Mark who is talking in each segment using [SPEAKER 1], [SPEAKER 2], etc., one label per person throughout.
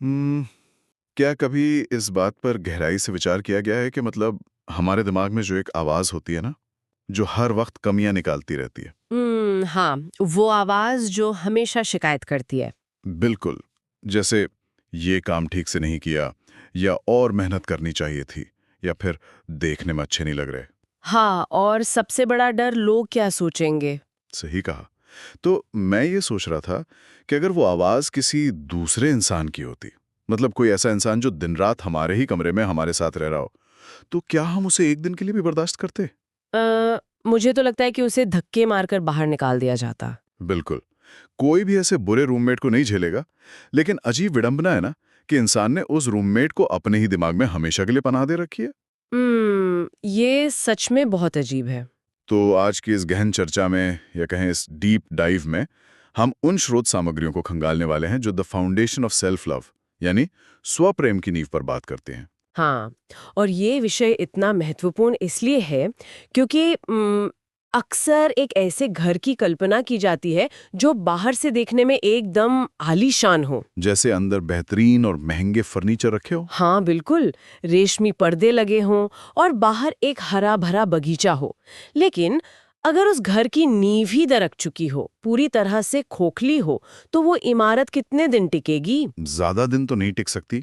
[SPEAKER 1] हम्म, क्या कभी इस बात पर गहराई से विचार किया गया है कि मतलब हमारे दिमाग में जो एक आवाज होती है ना, जो हर वक्त कमियां निकालती रहती है।
[SPEAKER 2] हाँ, वो आवाज जो हमेशा शिकायत करती है।
[SPEAKER 1] बिल्कुल। जैसे ये काम ठीक से नहीं किया, या और मेहनत करनी चाहिए थी, या फिर देखने में अच्छे नहीं लग रहे।
[SPEAKER 2] हाँ, और सबसे बड़ा डर लोग क्या सोचेंगे।
[SPEAKER 1] सही कहा। तो मैं ये सोच रहा था कि अगर वो आवाज किसी दूसरे इंसान की होती, मतलब कोई ऐसा इंसान जो दिन रात हमारे ही कमरे में हमारे साथ रह रहा हो, तो क्या हम उसे एक दिन के लिए भी बर्दाश्त करते?
[SPEAKER 2] मुझे तो लगता है कि उसे धक्के मारकर बाहर निकाल दिया जाता।
[SPEAKER 1] बिल्कुल। कोई भी ऐसे बुरे रूममेट को नहीं झेलेगा, लेकिन अजीब विडंबना है ना कि इंसान ने उस रूममेट को अपने ही दिमाग में हमेशा के लिए पनाह दे रखी है।
[SPEAKER 2] ये सच में बहुत अजीब है।
[SPEAKER 1] तो आज की इस गहन चर्चा में, या कहें इस डीप डाइव में, हम उन स्रोत सामग्रियों को खंगालने वाले हैं जो the foundation of self love, यानी स्वप्रेम की नींव पर बात करते हैं।
[SPEAKER 2] हाँ, और ये विषय इतना महत्वपूर्ण इसलिए है क्योंकि अक्सर एक ऐसे घर की कल्पना की जाती है जो बाहर से देखने में एकदम आलीशान हो।
[SPEAKER 1] जैसे अंदर बेहतरीन और महंगे फर्नीचर रखे हो।
[SPEAKER 2] हाँ बिल्कुल, रेशमी पर्दे लगे हों और बाहर एक हरा भरा बगीचा हो। लेकिन अगर उस घर की नींव ही दरक चुकी हो, पूरी तरह से खोखली हो, तो वो इमारत कितने दिन टिकेगी।
[SPEAKER 1] ज्यादा दिन तो नहीं टिक सकती।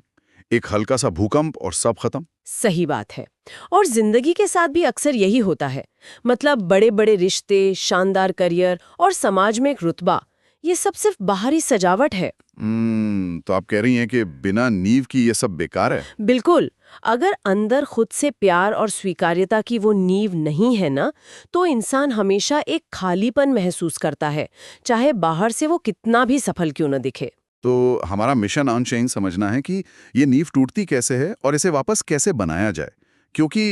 [SPEAKER 1] एक हल्का सा भूकंप और सब खत्म।
[SPEAKER 2] सही बात है। और जिंदगी के साथ भी अक्सर यही होता है। मतलब बड़े बड़े रिश्ते, शानदार करियर और समाज में एक रुतबा, ये सब सिर्फ बाहरी सजावट है।
[SPEAKER 1] तो आप कह रही हैं कि बिना नींव की ये सब बेकार है?
[SPEAKER 2] बिल्कुल। अगर अंदर खुद से प्यार और स्वीकार्यता की वो नींव नहीं है ना, तो इंसान हमेशा एक खालीपन महसूस करता है, चाहे बाहर से वो कितना भी सफल क्यों न दिखे।
[SPEAKER 1] तो हमारा मिशन ऑन चेंज समझना है कि ये नींव टूटती कैसे है और इसे वापस कैसे बनाया जाए। क्योंकि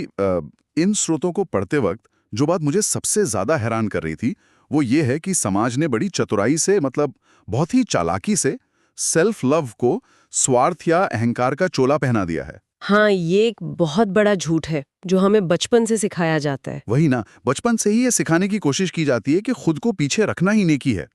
[SPEAKER 1] इन स्रोतों को पढ़ते वक्त जो बात मुझे सबसे ज्यादा हैरान कर रही थी, वो ये है कि समाज ने बड़ी चतुराई से, मतलब बहुत ही चालाकी से, सेल्फ लव को स्वार्थ या अहंकार का चोला पहना दिया है।
[SPEAKER 2] हाँ, ये एक बहुत बड़ा झूठ है जो हमें बचपन से सिखाया जाता है।
[SPEAKER 1] वही ना, बचपन से ही ये सिखाने की कोशिश की जाती है कि खुद को पीछे रखना ही नेकी है।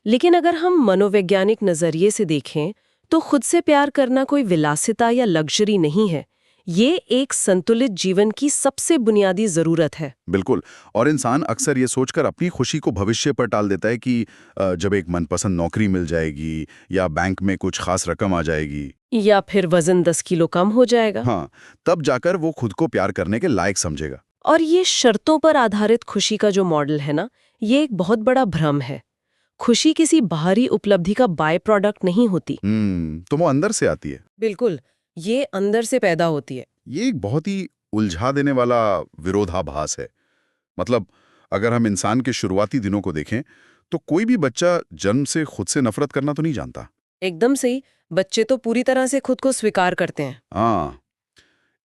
[SPEAKER 2] लेकिन अगर हम मनोवैज्ञानिक नजरिए से देखें, तो खुद से प्यार करना कोई विलासिता या लग्जरी नहीं है। ये एक संतुलित जीवन की सबसे बुनियादी जरूरत है।
[SPEAKER 1] बिल्कुल। और इंसान अक्सर ये सोचकर अपनी खुशी को भविष्य पर टाल देता है कि जब एक मनपसंद नौकरी मिल जाएगी, या बैंक में कुछ खास रकम आ जाएगी,
[SPEAKER 2] या फिर वजन 10 किलो कम हो जाएगा।
[SPEAKER 1] हाँ, तब जाकर वो खुद को प्यार करने के लायक समझेगा।
[SPEAKER 2] और ये शर्तों पर आधारित खुशी का जो मॉडल है ना, ये एक बहुत बड़ा भ्रम है। खुशी किसी बाहरी उपलब्धि का बाय प्रोडक्ट नहीं होती।
[SPEAKER 1] तो वो अंदर से आती है।
[SPEAKER 2] बिल्कुल, ये अंदर से पैदा होती है।
[SPEAKER 1] ये एक बहुत ही उलझा देने वाला विरोधाभास है। मतलब अगर हम इंसान के शुरुआती दिनों को देखें, तो कोई भी बच्चा जन्म से खुद से नफरत करना तो नहीं जानता।
[SPEAKER 2] एकदम सही। बच्चे तो पूरी तरह से खुद को स्वीकार करते हैं।
[SPEAKER 1] हाँ,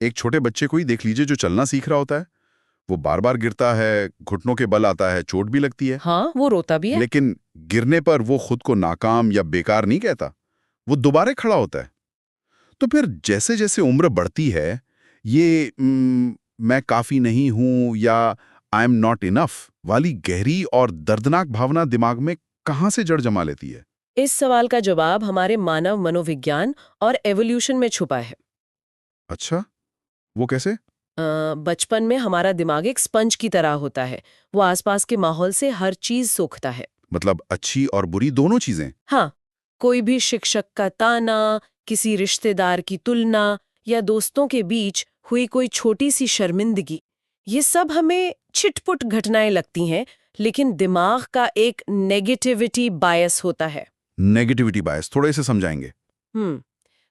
[SPEAKER 1] एक छोटे बच्चे को ही देख लीजिए जो चलना सीख रहा होता है। वो बार बार गिरता है, घुटनों के बल आता है, चोट भी लगती है।
[SPEAKER 2] हाँ, वो रोता भी है।
[SPEAKER 1] लेकिन गिरने पर वो खुद को नाकाम या बेकार नहीं कहता। वो दोबारा खड़ा होता है। तो फिर जैसे जैसे उम्र बढ़ती है, ये मैं काफी नहीं हूं या आई एम नॉट इनफ वाली गहरी और दर्दनाक भावना दिमाग में कहां से जड़ जमा लेती है?
[SPEAKER 2] इस सवाल का जवाब हमारे मानव मनोविज्ञान और एवोल्यूशन में छुपा है।
[SPEAKER 1] अच्छा, वो कैसे?
[SPEAKER 2] बचपन में हमारा दिमाग एक स्पंज की तरह होता है। वो आसपास के माहौल से हर चीज सोखता है।
[SPEAKER 1] मतलब अच्छी और बुरी दोनों चीजें?
[SPEAKER 2] हाँ, कोई भी शिक्षक का ताना, किसी रिश्तेदार की तुलना या दोस्तों के बीच हुई कोई छोटी सी शर्मिंदगी, ये सब हमें छिटपुट घटनाएं लगती हैं, लेकिन दिमाग का एक नेगेटिविटी बायस होता है।
[SPEAKER 1] नेगेटिविटी बायस थोड़े से समझाएंगे?
[SPEAKER 2] हम्म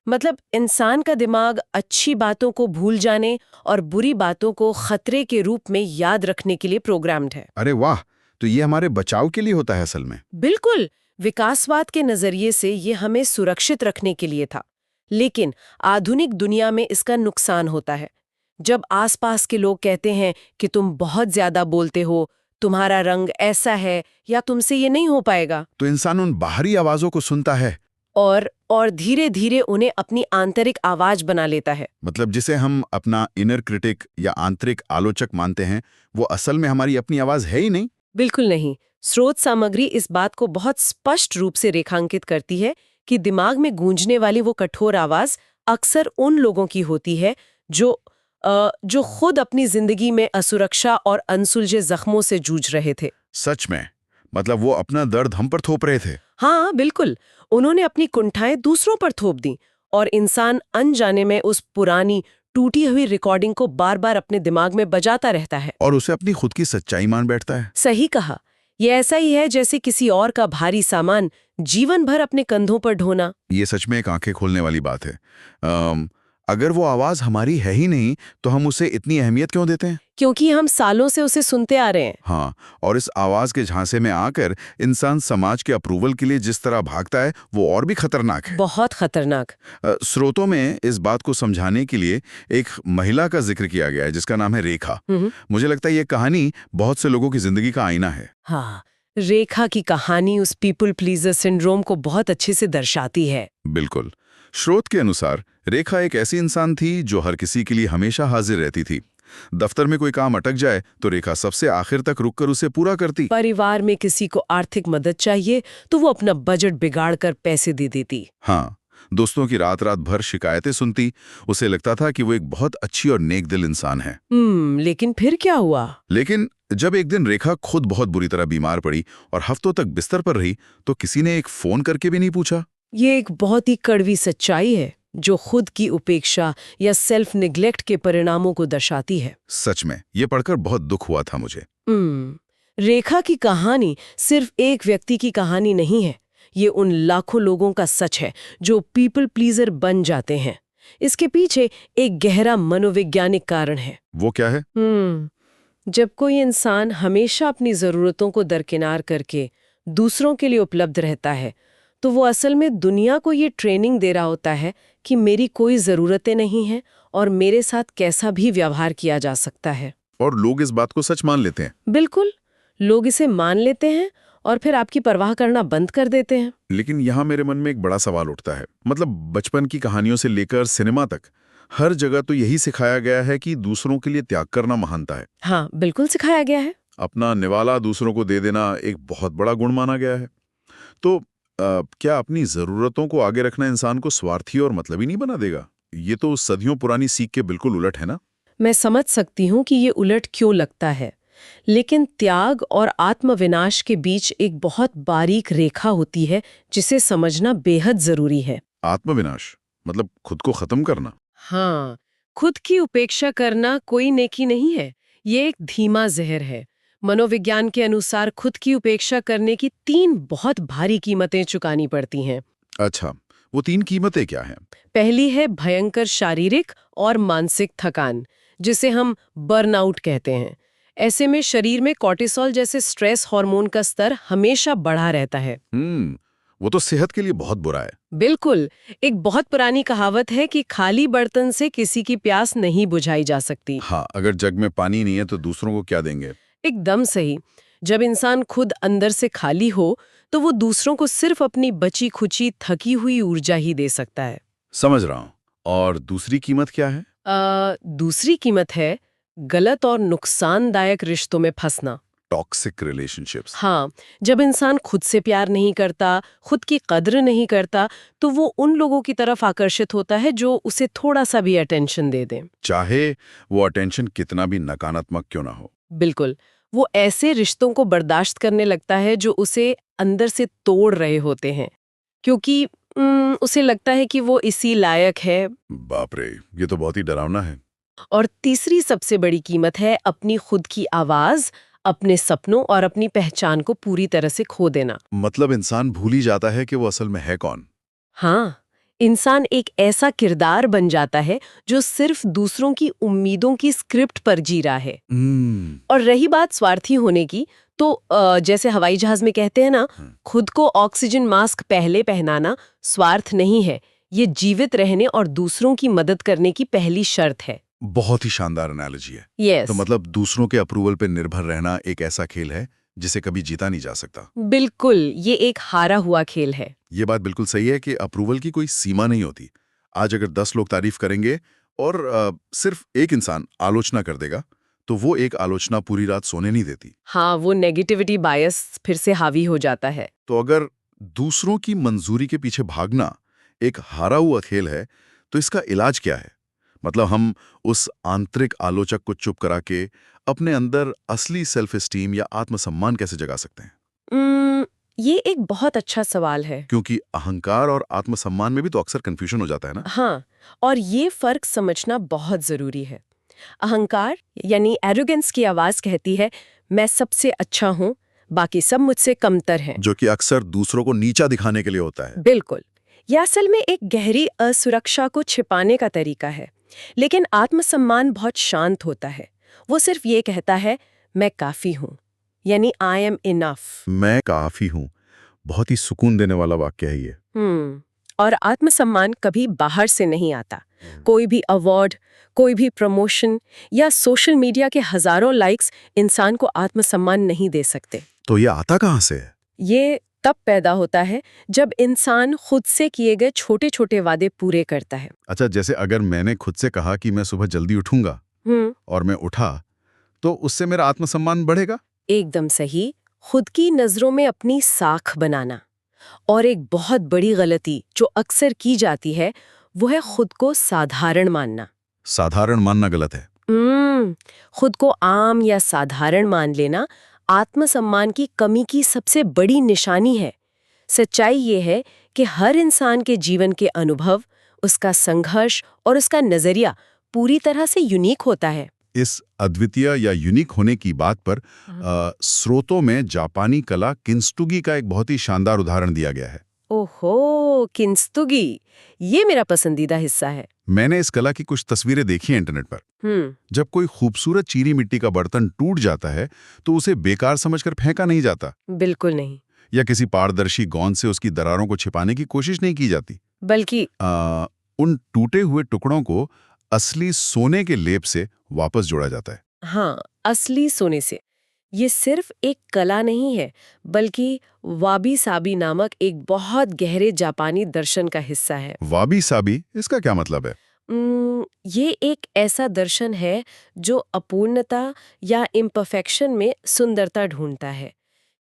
[SPEAKER 2] मतलब इंसान का दिमाग अच्छी बातों को भूल जाने और बुरी बातों को खतरे के रूप में याद रखने के लिए प्रोग्राम्ड है।
[SPEAKER 1] अरे वाह! तो ये हमारे बचाव के लिए होता है असल में?
[SPEAKER 2] बिल्कुल, विकासवाद के नजरिए से ये हमें सुरक्षित रखने के लिए था। लेकिन आधुनिक दुनिया में इसका नुकसान होता है। जब आसपास के लोग कहते हैं कि तुम बहुत ज्यादा बोलते हो, तुम्हारा रंग ऐसा है, या तुमसे ये नहीं हो पाएगा,
[SPEAKER 1] तो इंसान उन बाहरी आवाजों को सुनता है।
[SPEAKER 2] और धीरे धीरे उन्हें अपनी आंतरिक आवाज बना लेता है।
[SPEAKER 1] मतलब जिसे हम अपना इनर क्रिटिक या आंतरिक आलोचक मानते हैं, वो असल में हमारी अपनी आवाज है ही नहीं।
[SPEAKER 2] बिल्कुल नहीं। स्रोत सामग्री इस बात को बहुत स्पष्ट रूप से रेखांकित करती है कि दिमाग में गूंजने वाली वो कठोर आवाज अक्सर उन लोगों की होती है जो खुद अपनी जिंदगी में असुरक्षा और अनसुलझे जख्मों से जूझ रहे थे।
[SPEAKER 1] सच में? मतलब वो अपना दर्द हम पर थोप रहे थे?
[SPEAKER 2] हाँ बिल्कुल, उन्होंने अपनी कुंठाएं दूसरों पर थोप दी और इंसान अनजाने में उस पुरानी टूटी हुई रिकॉर्डिंग को बार बार अपने दिमाग में बजाता रहता है
[SPEAKER 1] और उसे अपनी खुद की सच्चाई मान बैठता है।
[SPEAKER 2] सही कहा। ये ऐसा ही है जैसे किसी और का भारी सामान जीवन भर अपने कंधों पर ढोना।
[SPEAKER 1] ये सच में एक आंखें खोलने वाली बात है। अगर वो आवाज हमारी है ही नहीं तो हम उसे इतनी अहमियत क्यों देते हैं?
[SPEAKER 2] क्योंकि हम सालों से उसे सुनते आ रहे हैं।
[SPEAKER 1] हाँ, और इस आवाज के झांसे में आकर इंसान समाज के अप्रूवल के लिए जिस तरह भागता है वो और भी खतरनाक है।
[SPEAKER 2] बहुत खतरनाक।
[SPEAKER 1] स्रोतों में इस बात को समझाने के लिए एक महिला का जिक्र किया गया है जिसका नाम है रेखा। मुझे लगता है ये कहानी बहुत से लोगों की जिंदगी का आईना है।
[SPEAKER 2] हाँ, रेखा की कहानी उस पीपल प्लीजर सिंड्रोम को बहुत अच्छे से दर्शाती है।
[SPEAKER 1] बिल्कुल। स्रोत के अनुसार रेखा एक ऐसी इंसान थी जो हर किसी के लिए हमेशा हाजिर रहती थी। दफ्तर में कोई काम अटक जाए तो रेखा सबसे आखिर तक रुककर उसे पूरा करती।
[SPEAKER 2] परिवार में किसी को आर्थिक मदद चाहिए तो वो अपना बजट बिगाड़कर पैसे दे देती।
[SPEAKER 1] हाँ, दोस्तों की रात रात भर शिकायतें सुनती। उसे लगता था कि वो एक बहुत अच्छी और नेक दिल इंसान है।
[SPEAKER 2] लेकिन फिर क्या हुआ?
[SPEAKER 1] लेकिन जब एक दिन रेखा खुद बहुत बुरी तरह बीमार पड़ी और हफ्तों तक बिस्तर पर रही तो किसी ने एक फोन करके भी नहीं पूछा।
[SPEAKER 2] ये एक बहुत ही कड़वी सच्चाई है जो खुद की उपेक्षा या सेल्फ निग्लेक्ट के परिणामों को दर्शाती है।
[SPEAKER 1] सच में ये पढ़कर बहुत दुख हुआ था मुझे।
[SPEAKER 2] रेखा की कहानी सिर्फ एक व्यक्ति की कहानी नहीं है, ये उन लाखों लोगों का सच है जो पीपल प्लीजर बन जाते हैं। इसके पीछे एक गहरा मनोवैज्ञानिक कारण है।
[SPEAKER 1] वो क्या है?
[SPEAKER 2] जब कोई इंसान हमेशा अपनी जरूरतों को दरकिनार करके दूसरों के लिए उपलब्ध रहता है तो वो असल में दुनिया को ये ट्रेनिंग दे रहा होता है कि मेरी कोई ज़रूरतें नहीं हैं और मेरे साथ कैसा भी व्यवहार किया जा सकता है।
[SPEAKER 1] और लोग इस बात को सच मान लेते हैं।
[SPEAKER 2] बिल्कुल, लोग इसे मान लेते हैं और फिर आपकी परवाह करना बंद कर देते हैं।
[SPEAKER 1] लेकिन यहाँ मेरे मन में एक बड़ा सवाल उठता है। मतलब बचपन की कहानियों से लेकर सिनेमा तक हर जगह तो यही सिखाया गया है कि दूसरों के लिए त्याग करना महानता है।
[SPEAKER 2] हाँ, बिल्कुल सिखाया गया है।
[SPEAKER 1] अपना निवाला दूसरों को दे देना एक बहुत बड़ा गुण माना गया है। तो क्या अपनी जरूरतों को आगे रखना इंसान को स्वार्थी और मतलबी नहीं बना देगा? ये तो सदियों पुरानी सीख के बिल्कुल उलट है ना।
[SPEAKER 2] मैं समझ सकती हूँ कि ये उलट क्यों लगता है, लेकिन त्याग और आत्मविनाश के बीच एक बहुत बारीक रेखा होती है जिसे समझना बेहद जरूरी है।
[SPEAKER 1] आत्मविनाश मतलब खुद को खत्म करना?
[SPEAKER 2] हाँ, खुद की उपेक्षा करना कोई नेकी नहीं है, ये एक धीमा जहर है। मनोविज्ञान के अनुसार खुद की उपेक्षा करने की 3 बहुत भारी कीमतें चुकानी पड़ती हैं।
[SPEAKER 1] अच्छा, वो 3 कीमतें क्या हैं?
[SPEAKER 2] पहली है भयंकर शारीरिक और मानसिक थकान, जिसे हम बर्नआउट कहते हैं। ऐसे में शरीर में कॉर्टिसोल जैसे स्ट्रेस हार्मोन का स्तर हमेशा बढ़ा रहता है।
[SPEAKER 1] वो तो सेहत के लिए बहुत बुरा है।
[SPEAKER 2] बिल्कुल, एक बहुत पुरानी कहावत है कि खाली बर्तन से किसी की प्यास नहीं बुझाई जा सकती।
[SPEAKER 1] हाँ, अगर जग में पानी नहीं है तो दूसरों को क्या देंगे?
[SPEAKER 2] एकदम सही। जब इंसान खुद अंदर से खाली हो तो वो दूसरों को सिर्फ अपनी बची खुची थकी हुई ऊर्जा ही दे सकता है।
[SPEAKER 1] समझ रहा हूँ। और दूसरी कीमत क्या है?
[SPEAKER 2] दूसरी कीमत है गलत और नुकसानदायक रिश्तों में फंसना।
[SPEAKER 1] Toxic relationships.
[SPEAKER 2] हाँ, जब इंसान खुद से प्यार नहीं करता, खुद की कद्र नहीं करता, तो वो उन लोगों की तरफ आकर्षित होता है जो उसे थोड़ा सा भी अटेंशन दे दें,
[SPEAKER 1] चाहे वो अटेंशन कितना भी नकारात्मक क्यों ना हो।
[SPEAKER 2] बिल्कुल, वो ऐसे रिश्तों को बर्दाश्त करने लगता है जो उसे अंदर से तोड़ रहे होते हैं, क्योंकि उसे लगता है कि वो इसी लायक है।
[SPEAKER 1] बाप रे, ये तो बहुत ही डरावना है।
[SPEAKER 2] और तीसरी सबसे बड़ी कीमत है अपनी खुद की आवाज, अपने सपनों और अपनी पहचान को पूरी तरह से खो देना।
[SPEAKER 1] मतलब इंसान भूल ही जाता है कि वो असल में है कौन।
[SPEAKER 2] हाँ, इंसान एक ऐसा किरदार बन जाता है जो सिर्फ दूसरों की उम्मीदों की स्क्रिप्ट पर जी रहा है। और रही बात स्वार्थी होने की, तो जैसे हवाई जहाज में कहते हैं ना, खुद को ऑक्सीजन मास्क पहले पहनाना स्वार्थ नहीं है, ये जीवित रहने और दूसरों की मदद करने की पहली शर्त है।
[SPEAKER 1] बहुत ही शानदार एनालॉजी है।
[SPEAKER 2] Yes.
[SPEAKER 1] तो मतलब दूसरों के अप्रूवल पर निर्भर रहना एक ऐसा खेल है जिसे कभी जीता नहीं जा सकता।
[SPEAKER 2] बिल्कुल, ये एक हारा हुआ खेल है।
[SPEAKER 1] ये बात बिल्कुल सही है कि अप्रूवल की कोई सीमा नहीं होती। आज अगर 10 लोग तारीफ करेंगे और सिर्फ एक इंसान आलोचना कर देगा तो वो एक आलोचना पूरी रात सोने नहीं देती।
[SPEAKER 2] हाँ, वो नेगेटिविटी बायस फिर से हावी हो जाता है।
[SPEAKER 1] तो अगर दूसरों की मंजूरी के पीछे भागना एक हारा हुआ खेल है, तो इसका इलाज क्या है? मतलब हम उस आंतरिक आलोचक को चुप करा के अपने अंदर असली सेल्फ एस्टीम या आत्मसम्मान कैसे जगा सकते हैं?
[SPEAKER 2] ये एक बहुत अच्छा सवाल है।
[SPEAKER 1] क्योंकि अहंकार और आत्मसम्मान में भी तो अक्सर कंफ्यूजन हो जाता है ना।
[SPEAKER 2] हाँ, और ये फर्क समझना बहुत जरूरी है। अहंकार यानी एरोगेंस की आवाज कहती है मैं सबसे अच्छा हूँ, बाकी सब मुझसे कमतर हैं।
[SPEAKER 1] जो कि अक्सर दूसरों को नीचा दिखाने के लिए होता है।
[SPEAKER 2] बिल्कुल। यह असल में एक गहरी असुरक्षा को छिपाने का तरीका है। लेकिन आत्मसम्मान बहुत शांत होता है। वो सिर्फ ये कहता है मैं काफी हूँ, यानी आई एम इनफ।
[SPEAKER 1] मैं काफी हूँ। बहुत ही सुकून देने वाला वाक्य है ये।
[SPEAKER 2] और आत्मसम्मान कभी बाहर से नहीं आता। कोई भी अवार्ड, कोई भी प्रमोशन या सोशल मीडिया के हजारों लाइक्स इंसान को आत्मसम्मान नहीं दे सकते।
[SPEAKER 1] तो ये आता कहाँ से है?
[SPEAKER 2] ये तब पैदा होता है जब इंसान खुद से किए गए छोटे छोटे वादे पूरे करता है।
[SPEAKER 1] अच्छा, जैसे अगर मैंने खुद से कहा कि मैं सुबह जल्दी उठूंगा और मैं उठा, तो उससे मेरा आत्मसम्मान बढ़ेगा?
[SPEAKER 2] एकदम सही। खुद की नजरों में अपनी साख बनाना। और एक बहुत बड़ी गलती जो अक्सर की जाती है वो है खुद को साधारण मानना।
[SPEAKER 1] साधारण मानना गलत है।
[SPEAKER 2] खुद को आम या साधारण मान लेना आत्मसम्मान की कमी की सबसे बड़ी निशानी है। सच्चाई ये है कि हर इंसान के जीवन के अनुभव, उसका संघर्ष और उसका नजरिया पूरी तरह से यूनिक होता है।
[SPEAKER 1] इस अद्वितीय या यूनिक होने की बात पर स्रोतों में जापानी कला किंस्तुगी का एक बहुत ही शानदार उदाहरण दिया गया है।
[SPEAKER 2] ओहो, किंस्तुगी, ये मेरा पसंदीदा हिस्सा है।
[SPEAKER 1] मैंने इस कला की कुछ तस्वीरें देखी हैं इंटरनेट पर। जब कोई खूबसूरत चीनी मिट्टी का बर्तन टूट जाता है तो उसे बेकार समझकर फेंका नहीं जाता।
[SPEAKER 2] बिल्कुल नहीं।
[SPEAKER 1] या किसी पारदर्शी गोंद से उसकी दरारों को छिपाने की कोशिश नहीं की जाती,
[SPEAKER 2] बल्कि
[SPEAKER 1] उन टूटे हुए टुकड़ों को असली सोने के लेप से वापस जोड़ा जाता है।
[SPEAKER 2] हाँ, असली सोने से। ये सिर्फ एक कला नहीं है, बल्कि वाबी साबी नामक एक बहुत गहरे जापानी दर्शन का हिस्सा है।
[SPEAKER 1] वाबी साबी, इसका क्या मतलब है?
[SPEAKER 2] ये एक ऐसा दर्शन है जो अपूर्णता या इम्परफेक्शन में सुंदरता ढूंढता है।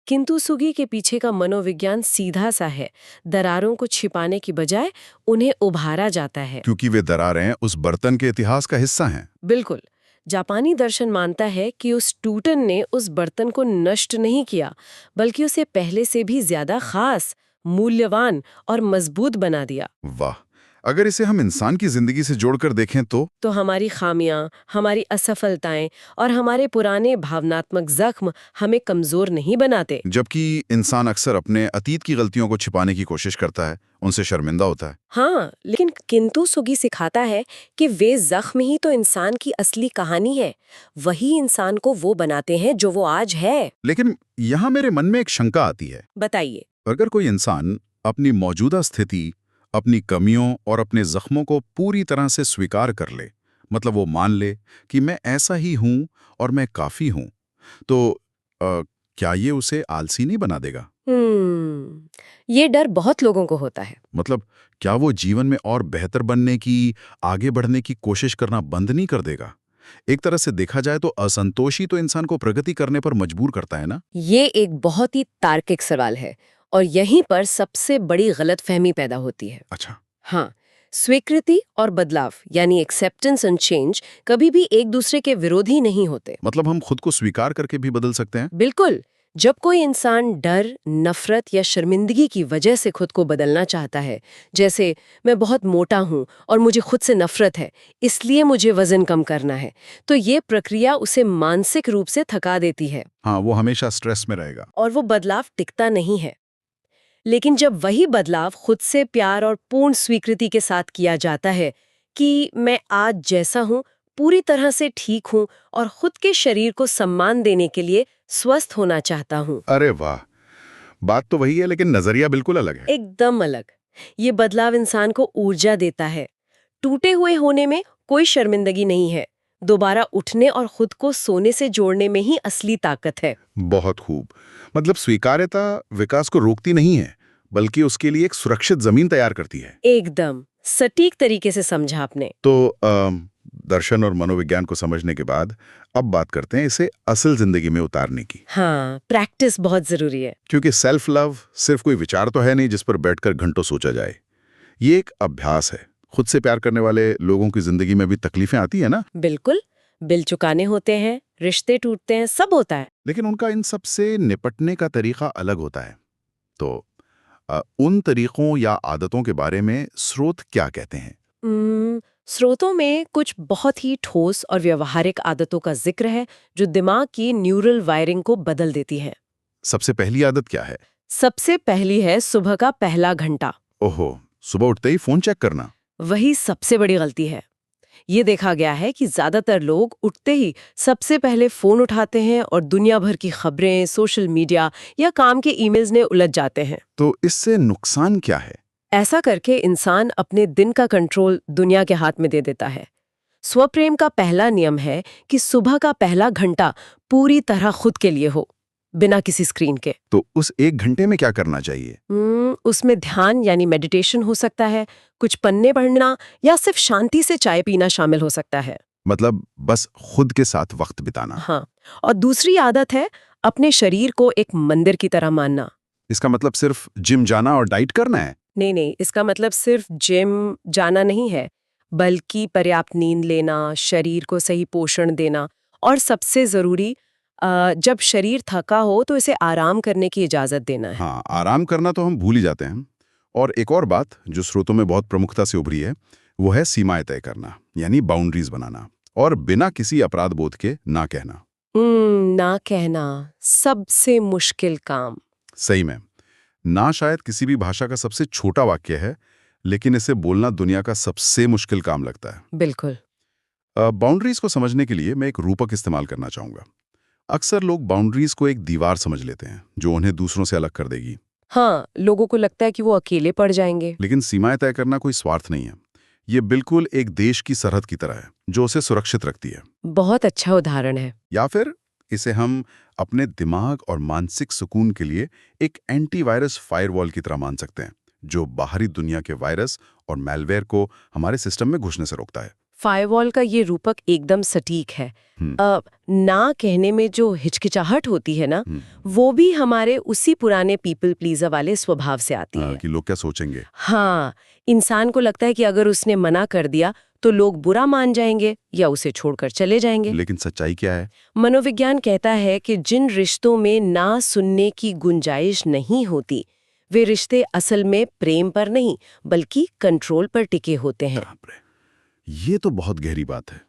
[SPEAKER 2] किंतुसुगी के पीछे का मनोविज्ञान सीधा सा है। दरारों को छिपाने की बजाय उन्हें उभारा जाता है।
[SPEAKER 1] क्योंकि वे दरारें उस बर्तन के इतिहास का हिस्सा हैं।
[SPEAKER 2] बिल्कुल। जापानी दर्शन मानता है कि उस टूटन ने उस बर्तन को नष्ट नहीं किया, बल्कि उसे पहले से भी ज्यादा खास, मूल्यवान और मजबूत बना दिया।
[SPEAKER 1] वाह! अगर इसे हम इंसान की जिंदगी से जोड़कर देखें तो
[SPEAKER 2] हमारी खामियां, हमारी असफलताएं और हमारे पुराने भावनात्मक जख्म हमें कमजोर नहीं बनाते।
[SPEAKER 1] जबकि इंसान अक्सर अपने अतीत की गलतियों को छिपाने की कोशिश करता है, उनसे शर्मिंदा होता है।
[SPEAKER 2] हाँ, लेकिन किंतुसुगी सिखाता है कि वे जख्म ही तो इंसान की असली कहानी है। वही इंसान को वो बनाते हैं जो वो आज है।
[SPEAKER 1] लेकिन यहाँ मेरे मन में एक शंका आती है।
[SPEAKER 2] बताइए।
[SPEAKER 1] अगर कोई इंसान अपनी मौजूदा स्थिति, अपनी कमियों और अपने जख्मों को पूरी तरह से स्वीकार कर ले, मतलब वो मान ले कि मैं ऐसा ही हूं और मैं काफी हूं, तो क्या ये उसे आलसी नहीं बना देगा?
[SPEAKER 2] ये डर बहुत लोगों को होता है।
[SPEAKER 1] मतलब क्या वो जीवन में और बेहतर बनने की, आगे बढ़ने की कोशिश करना बंद नहीं कर देगा? एक तरह से देखा जाए तो असंतोषी तो इंसान को प्रगति करने पर मजबूर करता है ना?
[SPEAKER 2] ये एक बहुत ही तार्किक सवाल है और यहीं पर सबसे बड़ी गलतफहमी पैदा होती है।
[SPEAKER 1] अच्छा।
[SPEAKER 2] हाँ, स्वीकृति और बदलाव यानी एक्सेप्टेंस एंड चेंज कभी भी एक दूसरे के विरोधी नहीं होते।
[SPEAKER 1] मतलब हम खुद को स्वीकार करके भी बदल सकते हैं?
[SPEAKER 2] बिल्कुल। जब कोई इंसान डर, नफरत या शर्मिंदगी की वजह से खुद को बदलना चाहता है, जैसे मैं बहुत मोटा हूं और मुझे खुद से नफरत है, इसलिए मुझे वजन कम करना है, तो ये प्रक्रिया उसे मानसिक रूप से थका देती है।
[SPEAKER 1] हाँ, वो हमेशा स्ट्रेस में रहेगा
[SPEAKER 2] और वो बदलाव टिकता नहीं है। लेकिन जब वही बदलाव खुद से प्यार और पूर्ण स्वीकृति के साथ किया जाता है कि मैं आज जैसा हूं पूरी तरह से ठीक हूं और खुद के शरीर को सम्मान देने के लिए स्वस्थ होना चाहता हूं।
[SPEAKER 1] अरे वाह! बात तो वही है, लेकिन नजरिया बिल्कुल अलग है।
[SPEAKER 2] एकदम अलग। ये बदलाव इंसान को ऊर्जा देता है। टूटे हुए होने में कोई शर्मिंदगी नहीं है। दोबारा उठने और खुद को सोने से जोड़ने में ही असली ताकत है।
[SPEAKER 1] बहुत खूब। मतलब स्वीकार्यता विकास को रोकती नहीं है, बल्कि उसके लिए एक सुरक्षित जमीन तैयार करती है।
[SPEAKER 2] एकदम सटीक तरीके से समझा आपने।
[SPEAKER 1] तो दर्शन और मनोविज्ञान को समझने के बाद अब बात करते हैं इसे असल जिंदगी में उतारने की।
[SPEAKER 2] हाँ, प्रैक्टिस बहुत जरूरी है।
[SPEAKER 1] क्योंकि सेल्फ लव सिर्फ कोई विचार तो है नहीं जिस पर बैठकर घंटों सोचा जाए। ये एक अभ्यास है। खुद से प्यार करने वाले लोगों की जिंदगी में भी तकलीफें आती है ना,
[SPEAKER 2] बिल्कुल, बिल चुकाने होते हैं, रिश्ते टूटते हैं, सब होता है।
[SPEAKER 1] लेकिन उनका इन सब से निपटने का तरीका अलग होता है। तो उन तरीकों या आदतों के बारे में स्रोत क्या कहते हैं?
[SPEAKER 2] स्रोतों में कुछ बहुत ही ठोस और व्यवहारिक आदतों का जिक्र है जो दिमाग की न्यूरल वायरिंग को बदल देती है।
[SPEAKER 1] सबसे पहली आदत क्या है?
[SPEAKER 2] सबसे पहली है सुबह का पहला घंटा।
[SPEAKER 1] ओहो, सुबह उठते ही फोन चेक करना।
[SPEAKER 2] वही सबसे बड़ी गलती है। ये देखा गया है कि ज्यादातर लोग उठते ही सबसे पहले फोन उठाते हैं और दुनिया भर की खबरें, सोशल मीडिया या काम के ईमेल्स में उलझ जाते हैं।
[SPEAKER 1] तो इससे नुकसान क्या है?
[SPEAKER 2] ऐसा करके इंसान अपने दिन का कंट्रोल दुनिया के हाथ में दे देता है। स्वप्रेम का पहला नियम है कि सुबह का पहला घंटा पूरी तरह खुद के लिए हो, बिना किसी स्क्रीन के।
[SPEAKER 1] तो उस 1 घंटे में क्या करना चाहिए?
[SPEAKER 2] उसमें ध्यान यानी मेडिटेशन हो सकता है, कुछ पन्ने पढ़ना या सिर्फ शांति से चाय पीना शामिल हो सकता है।
[SPEAKER 1] मतलब बस खुद के साथ वक्त बिताना।
[SPEAKER 2] हाँ, और दूसरी आदत है अपने शरीर को एक मंदिर की तरह मानना।
[SPEAKER 1] इसका मतलब सिर्फ जिम जाना और डाइट करना है?
[SPEAKER 2] नहीं, इसका मतलब सिर्फ जिम जाना नहीं है, बल्कि पर्याप्त नींद लेना, शरीर को सही पोषण देना और सबसे जरूरी जब शरीर थका हो तो इसे आराम करने की इजाजत देना है।
[SPEAKER 1] हाँ, आराम करना तो हम भूल ही जाते हैं। और एक और बात जो स्रोतों में बहुत प्रमुखता से उभरी है, वो है सीमाएं तय करना, यानी बाउंड्रीज बनाना और बिना किसी अपराध बोध के ना कहना।
[SPEAKER 2] ना कहना सबसे मुश्किल काम।
[SPEAKER 1] सही में, ना शायद किसी भी भाषा का सबसे छोटा वाक्य है, लेकिन इसे बोलना दुनिया का सबसे मुश्किल काम लगता है।
[SPEAKER 2] बिल्कुल।
[SPEAKER 1] बाउंड्रीज को समझने के लिए मैं एक रूपक इस्तेमाल करना चाहूंगा। अक्सर लोग बाउंड्रीज को एक दीवार समझ लेते हैं जो उन्हें दूसरों से अलग कर देगी।
[SPEAKER 2] हाँ, लोगों को लगता है कि वो अकेले पड़ जाएंगे।
[SPEAKER 1] लेकिन सीमाएं तय करना कोई स्वार्थ नहीं है। ये बिल्कुल एक देश की सरहद की तरह है जो उसे सुरक्षित रखती है।
[SPEAKER 2] बहुत अच्छा उदाहरण है।
[SPEAKER 1] या फिर इसे हम अपने दिमाग और मानसिक सुकून के लिए एक एंटीवायरस फायरवॉल की तरह मान सकते हैं, जो बाहरी दुनिया के वायरस और मैलवेयर को हमारे सिस्टम में घुसने से रोकता है।
[SPEAKER 2] फायरवॉल का ये रूपक एकदम सटीक है। ना कहने में जो हिचकिचाहट होती है ना, वो भी हमारे उसी पुराने पीपल प्लीजर वाले स्वभाव से आती है।
[SPEAKER 1] कि लोग क्या सोचेंगे।
[SPEAKER 2] हाँ, इंसान को लगता है कि अगर उसने मना कर दिया तो लोग बुरा मान जाएंगे या उसे छोड़कर चले जाएंगे।
[SPEAKER 1] लेकिन सच्चाई क्या है?
[SPEAKER 2] मनोविज्ञान कहता है कि जिन रिश्तों में ना सुनने की गुंजाइश नहीं होती, वे रिश्ते असल में प्रेम पर नहीं बल्कि कंट्रोल पर टिके होते हैं।
[SPEAKER 1] ये तो बहुत गहरी बात है।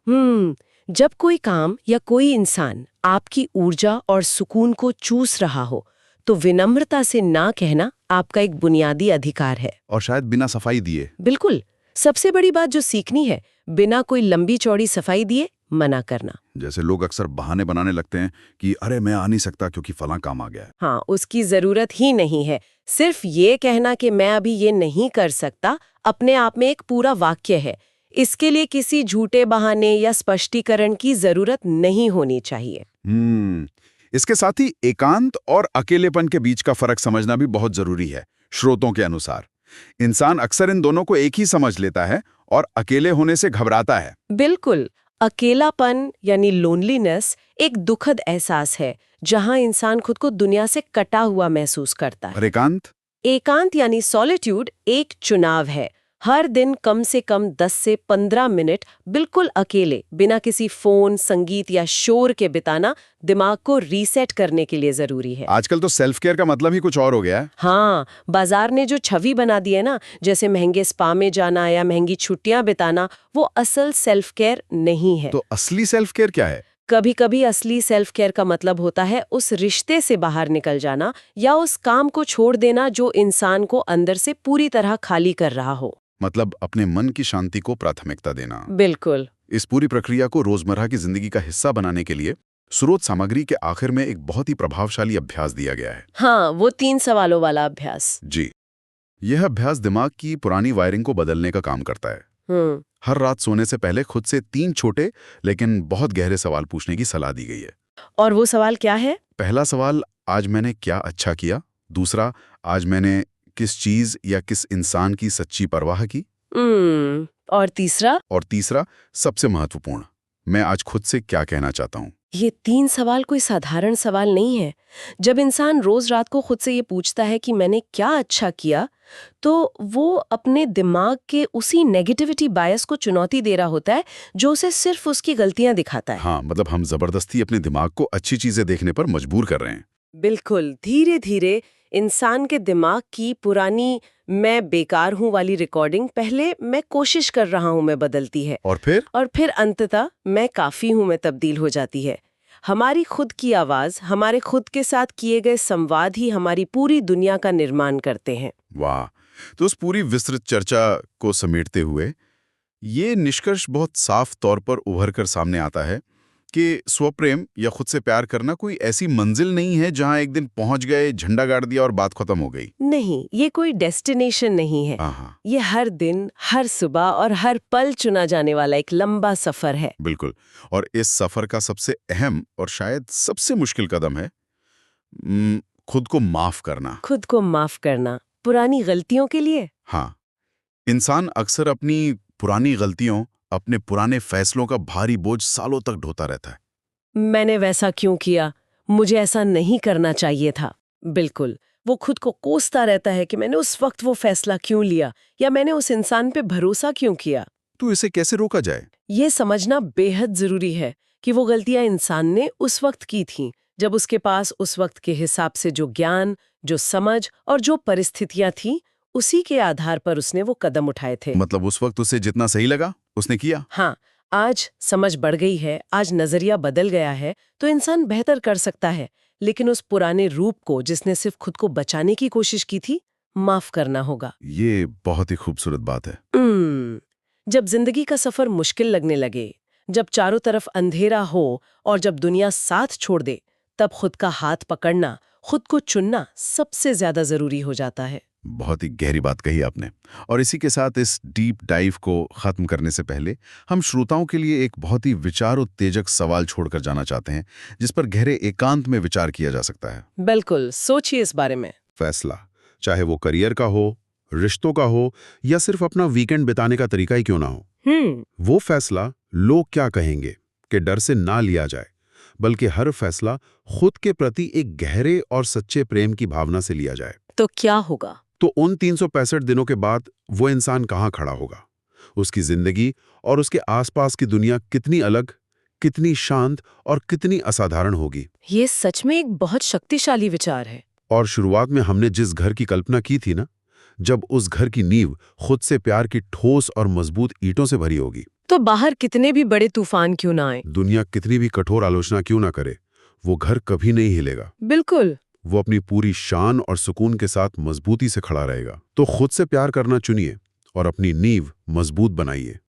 [SPEAKER 2] जब कोई काम या कोई इंसान आपकी ऊर्जा और सुकून को चूस रहा हो, तो विनम्रता से ना कहना आपका एक बुनियादी अधिकार है।
[SPEAKER 1] और शायद बिना सफाई दिए।
[SPEAKER 2] बिल्कुल। सबसे बड़ी बात जो सीखनी है, बिना कोई लंबी चौड़ी सफाई दिए मना करना।
[SPEAKER 1] जैसे लोग अक्सर बहाने बनाने लगते हैं कि अरे मैं आ नहीं सकता क्योंकि फलां काम आ गया है।
[SPEAKER 2] हाँ, उसकी जरूरत ही नहीं है। सिर्फ ये कहना कि मैं अभी ये नहीं कर सकता अपने आप में एक पूरा वाक्य है। इसके लिए किसी झूठे बहाने या स्पष्टीकरण की जरूरत नहीं होनी चाहिए।
[SPEAKER 1] इसके साथ ही एकांत और अकेलेपन के बीच का फर्क समझना भी बहुत जरूरी है। श्रोतों के अनुसार इंसान अक्सर इन दोनों को एक ही समझ लेता है और अकेले होने से घबराता है।
[SPEAKER 2] बिल्कुल। अकेलापन यानी लोनलीनेस एक दुखद एहसास है जहां इंसान खुद को दुनिया से कटा हुआ महसूस करता है।
[SPEAKER 1] और एकांत?
[SPEAKER 2] एकांत यानी सॉलिट्यूड एक चुनाव है। हर दिन कम से कम 10 से 15 मिनट बिल्कुल अकेले, बिना किसी फोन, संगीत या शोर के बिताना दिमाग को रीसेट करने के लिए जरूरी है।
[SPEAKER 1] आजकल तो सेल्फ केयर का मतलब ही कुछ और हो गया है।
[SPEAKER 2] हाँ, बाजार ने जो छवि बना दी है ना, जैसे महंगे स्पा में जाना या महंगी छुट्टियां बिताना, वो असल सेल्फ केयर नहीं है।
[SPEAKER 1] तो असली सेल्फ केयर क्या है?
[SPEAKER 2] कभी कभी असली सेल्फ केयर का मतलब होता है उस रिश्ते से बाहर निकल जाना या उस काम को छोड़ देना जो इंसान को अंदर से पूरी तरह खाली कर रहा हो।
[SPEAKER 1] मतलब अपने मन की शांति को प्राथमिकता देना।
[SPEAKER 2] बिल्कुल।
[SPEAKER 1] इस पूरी प्रक्रिया को रोजमर्रा की जिंदगी का हिस्सा बनाने के लिए स्रोत सामग्री के आखिर में एक बहुत ही प्रभावशाली अभ्यास दिया गया है।
[SPEAKER 2] हाँ, वो 3 सवालों वाला अभ्यास।
[SPEAKER 1] जी, यह अभ्यास दिमाग की पुरानी वायरिंग को बदलने का काम करता है। हर रात सोने से पहले खुद से 3 छोटे लेकिन बहुत गहरे सवाल पूछने की सलाह दी गई है।
[SPEAKER 2] और वो सवाल क्या है?
[SPEAKER 1] पहला सवाल, आज मैंने क्या अच्छा किया? दूसरा, आज मैंने किस चीज या किस इंसान की सच्ची परवाह की?
[SPEAKER 2] और तीसरा?
[SPEAKER 1] और तीसरा, सबसे महत्वपूर्ण, मैं आज खुद से क्या कहना चाहता हूँ।
[SPEAKER 2] ये 3 सवाल कोई साधारण सवाल नहीं है। जब इंसान रोज रात को खुद से ये पूछता है कि मैंने क्या अच्छा किया, तो वो अपने दिमाग के उसी नेगेटिविटी बायस को चुनौती दे रहा होता है जो उसे सिर्फ उसकी गलतियां दिखाता है।
[SPEAKER 1] हाँ, मतलब हम जबरदस्ती अपने दिमाग को अच्छी चीजें देखने पर मजबूर कर रहे हैं।
[SPEAKER 2] बिल्कुल, धीरे धीरे इंसान के दिमाग की पुरानी मैं बेकार हूं वाली रिकॉर्डिंग पहले मैं कोशिश कर रहा हूं मैं बदलती है,
[SPEAKER 1] और
[SPEAKER 2] फिर अंततः मैं काफी हूं मैं तब्दील हो जाती है। हमारी खुद की आवाज, हमारे खुद के साथ किए गए संवाद ही हमारी पूरी दुनिया का निर्माण करते हैं।
[SPEAKER 1] वाह, तो उस पूरी विस्तृत चर्चा को समेटते हुए ये निष्कर्ष बहुत साफ तौर पर उभर कर सामने आता है कि स्वप्रेम या खुद से प्यार करना कोई ऐसी मंजिल नहीं है जहां एक दिन पहुंच गए, झंडा गाड़ दिया और बात खत्म हो गई।
[SPEAKER 2] नहीं, ये कोई डेस्टिनेशन नहीं है।
[SPEAKER 1] हाँ,
[SPEAKER 2] ये हर दिन, हर सुबह और हर पल चुना जाने वाला एक लंबा सफर है।
[SPEAKER 1] बिल्कुल। और इस सफर का सबसे अहम और शायद सबसे मुश्किल कदम है खुद को माफ करना।
[SPEAKER 2] खुद को माफ करना, पुरानी गलतियों के लिए।
[SPEAKER 1] हाँ, इंसान अक्सर अपनी पुरानी गलतियों, अपने पुराने फैसलों का भारी बोझ सालों तक ढोता रहता है।
[SPEAKER 2] मैंने वैसा क्यों किया, मुझे ऐसा नहीं करना चाहिए था। बिल्कुल, वो खुद को कोसता रहता है कि मैंने उस वक्त वो फैसला क्यों लिया या मैंने उस इंसान पे भरोसा क्यों किया।
[SPEAKER 1] तो इसे कैसे रोका जाए?
[SPEAKER 2] ये समझना बेहद जरूरी है कि वो गलतियां इंसान ने उस वक्त की थीं, जब उसके पास उस वक्त के हिसाब से जो ज्ञान, जो समझ और जो परिस्थितियां थीं, उसी के आधार पर उसने वो कदम उठाए थे।
[SPEAKER 1] मतलब उस वक्त उसे जितना सही लगा उसने किया।
[SPEAKER 2] हाँ, आज समझ बढ़ गई है, आज नजरिया बदल गया है, तो इंसान बेहतर कर सकता है, लेकिन उस पुराने रूप को जिसने सिर्फ खुद को बचाने की कोशिश की थी, माफ करना होगा।
[SPEAKER 1] ये बहुत ही खूबसूरत बात है।
[SPEAKER 2] जब जिंदगी का सफर मुश्किल लगने लगे, जब चारों तरफ अंधेरा हो और जब दुनिया साथ छोड़ दे, तब खुद का हाथ पकड़ना, खुद को चुनना सबसे ज्यादा जरूरी हो जाता है।
[SPEAKER 1] बहुत ही गहरी बात कही आपने। और इसी के साथ इस डीप डाइव को खत्म करने से पहले हम श्रोताओं के लिए एक बहुत ही विचार उत्तेजक सवाल छोड़कर जाना चाहते हैं, जिस पर गहरे एकांत में विचार किया जा सकता है।
[SPEAKER 2] बिल्कुल, सोचिए इस बारे में।
[SPEAKER 1] फैसला, चाहे वो करियर का हो, रिश्तों का हो या सिर्फ अपना वीकेंड बिताने का तरीका ही क्यों ना हो, वो फैसला लोग क्या कहेंगे के डर से ना लिया जाए, बल्कि हर फैसला खुद के प्रति एक गहरे और सच्चे प्रेम की भावना से लिया जाए।
[SPEAKER 2] तो क्या होगा?
[SPEAKER 1] तो उन 365 दिनों के बाद वो इंसान कहाँ खड़ा होगा? उसकी जिंदगी और उसके आसपास की दुनिया कितनी अलग, कितनी शांत और कितनी असाधारण होगी।
[SPEAKER 2] ये सच में एक बहुत शक्तिशाली विचार है।
[SPEAKER 1] और शुरुआत में हमने जिस घर की कल्पना की थी ना, जब उस घर की नींव खुद से प्यार की ठोस और मजबूत ईंटों से भरी होगी,
[SPEAKER 2] तो बाहर कितने भी बड़े तूफान क्यों ना आए,
[SPEAKER 1] दुनिया कितनी भी कठोर आलोचना क्यों ना करे, वो घर कभी नहीं हिलेगा।
[SPEAKER 2] बिल्कुल,
[SPEAKER 1] वो अपनी पूरी शान और सुकून के साथ मजबूती से खड़ा रहेगा। तो खुद से प्यार करना चुनिए और अपनी नींव मजबूत बनाइए।